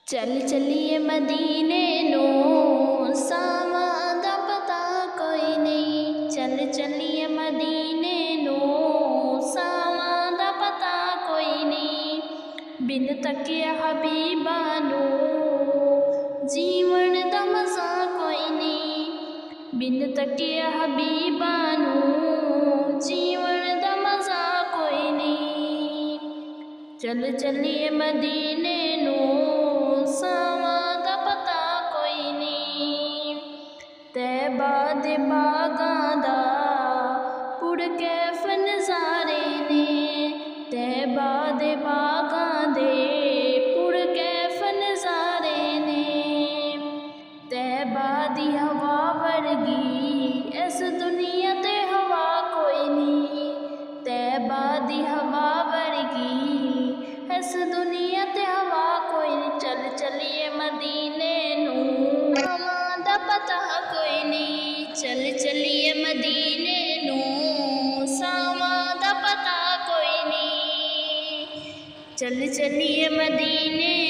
ਚੱਲ ਚੱਲੀਏ ਮਦੀਨੇ ਨੂੰ, ਸਾਵਾਂ ਦਾ ਪਤਾ ਕੋਈ ਨਹੀਂ। ਚੱਲ ਚੱਲੀਏ ਮਦੀਨੇ ਨੂੰ, ਸਾਵਾਂ ਦਾ ਪਤਾ ਕੋਈ ਨਹੀਂ। ਬਿਨ ਤੱਕਿਆ ਹਬੀਬਾਂ ਨੂੰ, ਜੀਵਨ ਦਾ ਮਜ਼ਾ ਕੋਈ ਨਹੀਂ। ਬਿਨ ਤੱਕਿਆ ਹਬੀਬਾਂ ਨੂੰ, ਜੀਵਨ ਦਾ ਮਜ਼ਾ ਕੋਈ ਨਹੀਂ। ਚੱਲ ਚੱਲੀਏ ਮਦੀਨੇ ਨੂੰ, ਸਾਵਾਂ ਦਾ ਪਤਾ ਕੋਈ ਨਹੀਂ। ਤੈਬਾ ਦੇ ਬਾਗਾਂ ਦਾ ਪੁਰ ਕੈਫ ਨਜ਼ਾਰੇ ਨੇ। ਤੈਬਾ ਦੇ ਬਾਗਾਂ ਦੇ ਪੁਰ ਕੈਫ ਨਜ਼ਾਰੇ ਨੇ। ਤੈਬਾ ਦੀ ਹਵਾ ਵਰਗੀ ਇਸ ਦੁਨੀਆ ਤੇ ਹਵਾ ਕੋਈ ਨਹੀਂ। ਤੈਬਾ ਦੀ ਹਵਾ ਵਰਗੀ ਇਸ ਦੁਨੀਆ ਤੇ ਹਵਾ ਕੋਈ ਨਹੀਂ। ਚੱਲ ਚੱਲੀਏ ਮਦੀਨੇ ਨੂੰ, ਸਾਵਾਂ ਦਾ ਪਤਾ ਕੋਈ ਨਹੀਂ। ਚੱਲ ਚੱਲੀਏ ਮਦੀਨੇ ਨੂੰ, ਸਾਵਾਂ ਦਾ ਪਤਾ ਕੋਈ ਨਹੀਂ। ਚੱਲ ਚੱਲੀਏ ਮਦੀਨੇ